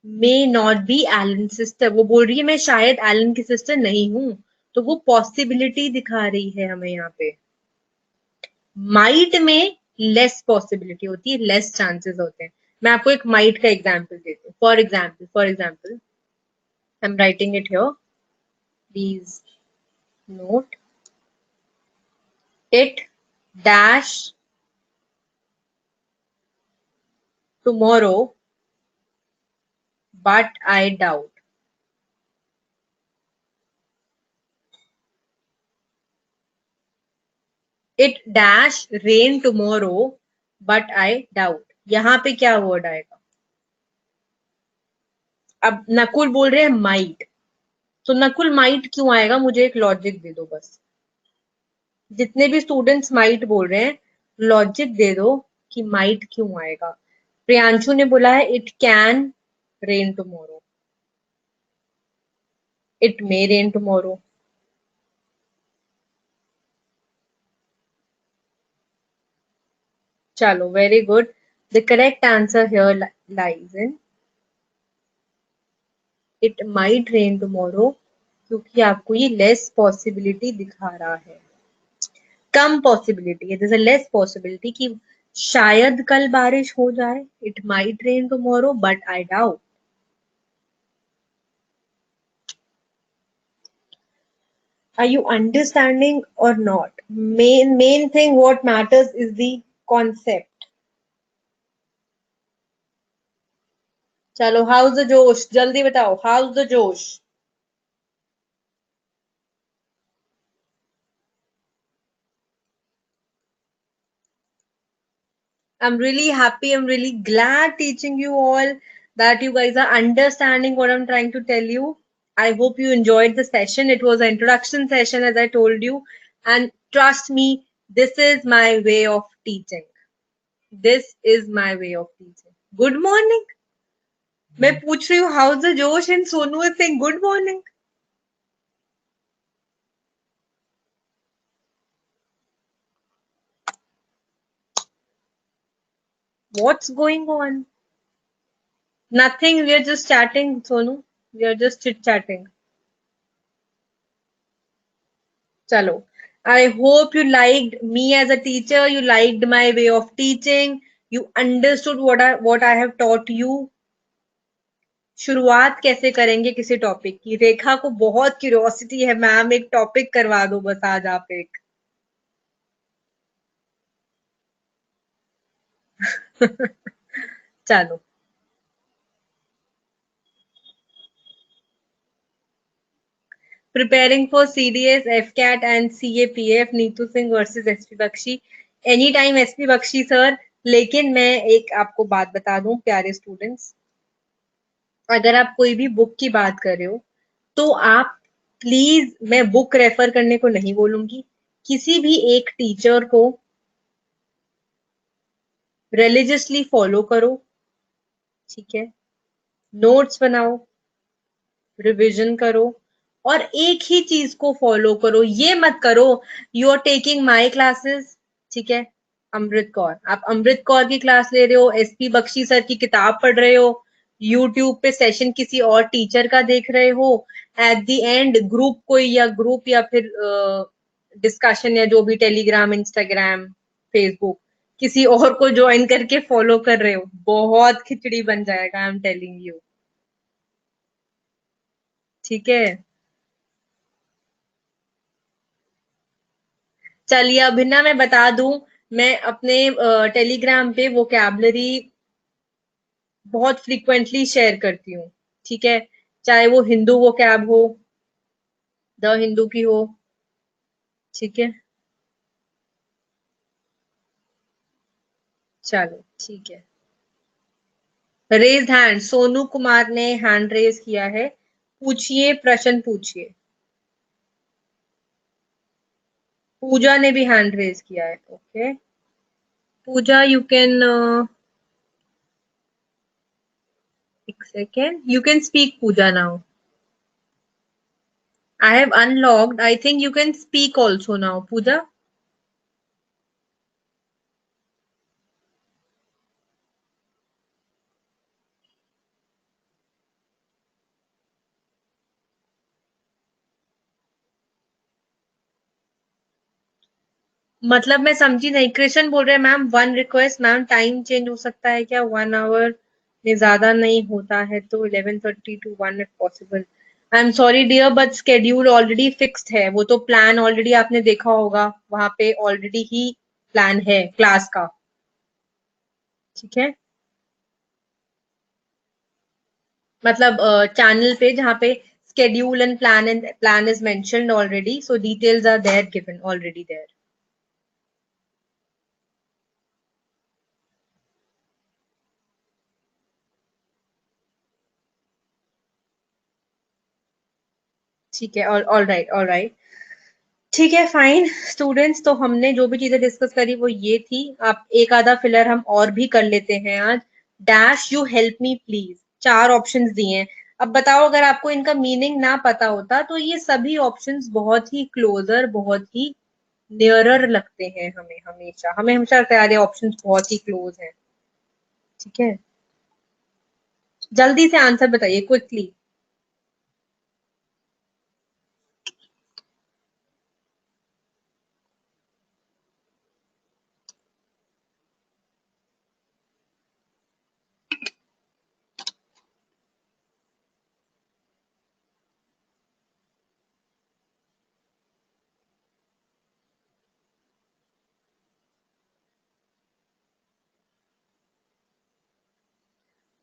may not be Ellen sister. वो बोल रही है मैं शायद एलन की सिस्टर नहीं हूं, तो वो पॉसिबिलिटी दिखा रही है हमें यहाँ पे। माइट में लेस पॉसिबिलिटी होती है, लेस चांसेस होते हैं। मैं आपको एक माइट का एग्जांपल देती हूँ। For example I am writing it here, please note it dash tomorrow but I doubt. It dash rain tomorrow but I doubt. यहाँ पे क्या वर्ड आएगा? अब नकुल बोल रहे हैं माइट, तो नकुल माइट क्यों आएगा? मुझे एक लॉजिक दे दो बस। जितने भी स्टूडेंट्स माइट बोल रहे हैं, लॉजिक दे दो कि माइट क्यों आएगा। प्रियांशु ने बोला है it can rain tomorrow, it may rain tomorrow. चलो, very good. The correct answer here lies in it might rain tomorrow, क्योंकि आपको ये लेस पॉसिबिलिटी दिखा रहा है, कम पॉसिबिलिटी है। जैसे लेस पॉसिबिलिटी कि शायद कल बारिश हो जाए, it might rain tomorrow but I doubt. Are you understanding or not? Main thing what matters is the concept. चलो, हाउस द जोश, जल्दी बताओ, हाउस द जोश? I'm really happy, I'm really glad teaching you all, that you guys are understanding what I'm trying to tell you. I hope you enjoyed the session. It was an introduction session, as I told you, and trust me, this is my way of teaching. This is my way of teaching. Good morning. मैं पूछ रही हूँ house the जोश and Sonu is saying good morning. What's going on? Nothing. We are just chatting, Sonu. We are just chit chatting. Chalo. I hope you liked me as a teacher. You liked my way of teaching. You understood what I have taught you. शुरुआत कैसे करेंगे किसी topic की? रेखा को बहुत curiosity है, ma'am एक topic करवा दो बस आज आप एक। चलो, preparing for CDS, FCAT and CAPF, Neetu Singh versus SP Bakshi. Any time SP Bakshi sir. लेकिन मैं एक आपको बात बता दूं प्यारे स्टूडेंट्स, अगर आप कोई भी बुक की बात कर रहे हो तो आप प्लीज, मैं बुक रेफर करने को नहीं बोलूंगी, किसी भी एक टीचर को रिलीजियसली फॉलो करो, ठीक है। नोट्स बनाओ, रिवीजन करो, और एक ही चीज को फॉलो करो। ये मत करो you are taking my classes, ठीक है, अमृत कौर, आप अमृत कौर की क्लास ले रहे हो, एसपी बख्शी सर की किताब पढ़ रहे हो, यूट्यूब पे सेशन किसी और टीचर का देख रहे हो, एट द एंड ग्रुप कोई या ग्रुप या फिर डिस्कशन या जो भी टेलीग्राम इंस्टाग्राम फेसबुक किसी और को ज्वाइन करके फॉलो कर रहे हो, बहुत खिचड़ी बन जाएगा, आई एम टेलिंग यू। ठीक है, चलिए अभिन्ना मैं बता दूं, मैं अपने टेलीग्राम पे वोकैबलरी बहुत फ्रीक्वेंटली शेयर करती हूँ, ठीक है, चाहे वो हिंदू वोकैब हो, द हिंदू की हो, ठीक है, चलो ठीक है। रेज हैंड, सोनू कुमार ने हैंड रेज किया है, पूछिए, प्रश्न पूछिए। पूजा ने भी हैंड रेज किया है, ओके, पूजा यू कैन, एक second, you can speak Pooja now. I have unlocked. I think you can speak also now, Pooja. मतलब मैं समझी नहीं, कृष्ण बोल रहे हैं ma'am one request ma'am, time change हो सकता है क्या, 1 आवर में ज्यादा नहीं होता है तो 11:30 to 1 if possible. I am sorry dear but schedule already fixed है, वो तो प्लान ऑलरेडी आपने देखा होगा, वहां पे ऑलरेडी ही प्लान है क्लास का, ठीक है, मतलब चैनल पे जहाँ पे schedule and plan is mentioned already, so details are there given already there। ठीक है, ऑल राइट, ऑल राइट, ठीक है, फाइन स्टूडेंट्स, तो हमने जो भी चीजें डिस्कस करी वो ये थी। आप एक आधा फिलर हम और भी कर लेते हैं आज। Dash you help me please, 4 options दिए हैं। अब बताओ अगर आपको इनका मीनिंग ना पता होता तो ये सभी ऑप्शंस बहुत ही क्लोजर, बहुत ही नियरर लगते हैं हमें, हमेशा लगता है यार ये ऑप्शंस बहुत ही क्लोज हैं, ठीक है, जल्दी से आंसर बताइए क्विकली।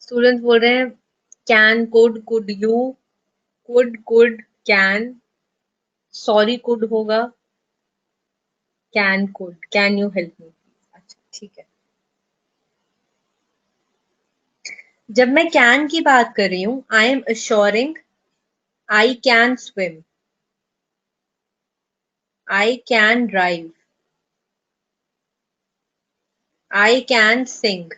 स्टूडेंट्स बोल रहे हैं can, could you, could can, sorry could होगा, कैन यू हेल्प मी, अच्छा ठीक है। जब मैं कैन की बात कर रही हूँ, I M assuring I can swim, I can drive, I can sing.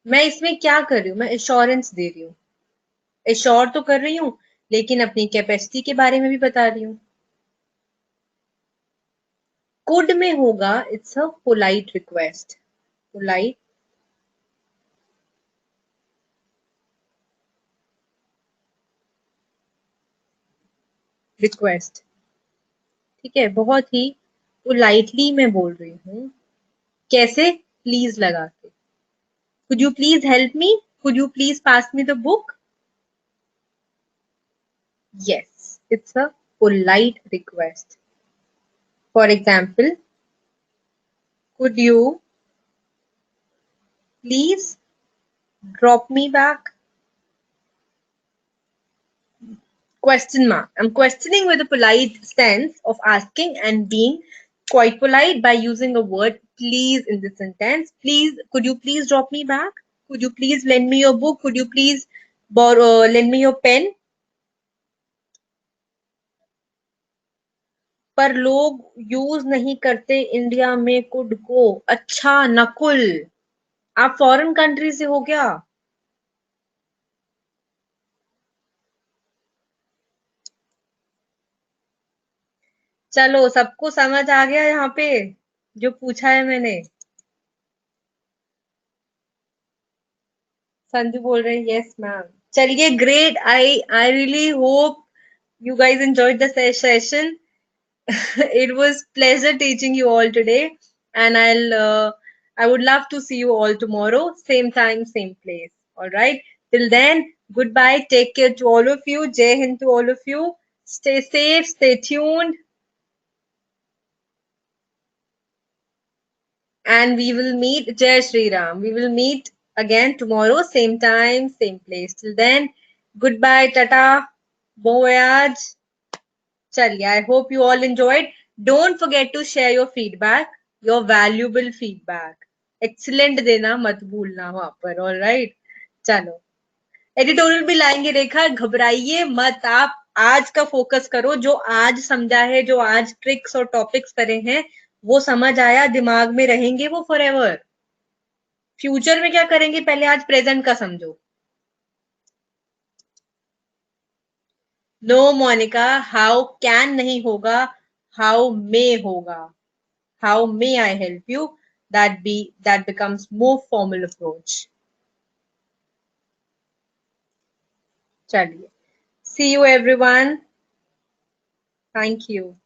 मैं इसमें क्या कर रही हूँ, मैं एश्योरेंस दे रही हूँ, एश्योर तो कर रही हूँ लेकिन अपनी कैपेसिटी के बारे में भी बता रही हूँ। कुड में होगा it's a polite request, polite request, ठीक है, बहुत ही पोलाइटली मैं बोल रही हूँ, कैसे, प्लीज लगा के, could you please help me, could you please pass me the book, yes it's a polite request। For example, could you please drop me back, question mark, I'm questioning with a polite sense of asking and being quite polite by using a word please in the sentence, please could you please drop me back, could you please lend me your book, could you please borrow lend me your pen। पर लोग use नहीं करते India में could को, अच्छा नकुल, आप foreign country से हो क्या। चलो सबको समझ आ गया यहाँ पे जो पूछा है मैंने? संजू बोल रहे हैं यस मैम। चलिए great, I really hope you guys enjoyed the session. It was pleasure teaching you all today, and I would love to see you all tomorrow, same time, same place. All right. Till then, goodbye. Take care to all of you. Jai Hind to all of you. Stay safe. Stay tuned, and we will meet. Jai Shri Ram. We will meet again tomorrow, same time, same place. Till then, goodbye. Tata. Bon voyage. Chaliye, I hope you all enjoyed. Don't forget to share your feedback, your valuable feedback. Excellent देना मत भूलना वहां पर, all right? चलो, editorial भी लाएंगे रेखा, घबराइए मत आप। आज का फोकस करो, जो आज समझा है, जो आज ट्रिक्स और टॉपिक्स करे हैं, वो समझ आया, दिमाग में रहेंगे वो फॉरएवर। फ्यूचर में क्या करेंगे, पहले आज प्रेजेंट का समझो। नो मोनिका, हाउ कैन नहीं होगा, हाउ मे होगा। How may I help you? That becomes more formal approach. चलिए, see you everyone. Thank you.